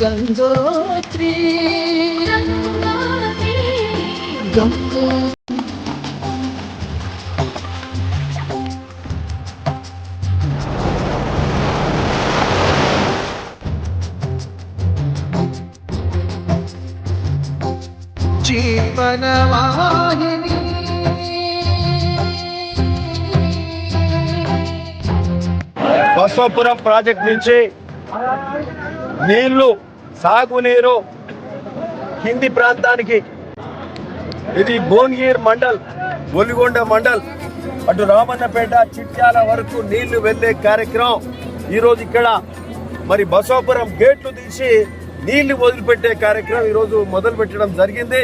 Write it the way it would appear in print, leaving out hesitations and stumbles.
Gangotri గంగో జీవనవాహిని Basavapuram project నుంచి నీళ్లు సాగునీరు కింది ప్రాంతానికి ఇది భువనగిరి మండల్ ఒలిగొండ మండల్ అటు రామన్నపేట చిట్యాల వరకు నీళ్లు వెళ్లే కార్యక్రమం ఈరోజు ఇక్కడ మరి బసవాపురం గేట్లు తీసి నీళ్లు వదిలిపెట్టే కార్యక్రమం ఈరోజు మొదలు పెట్టడం జరిగింది.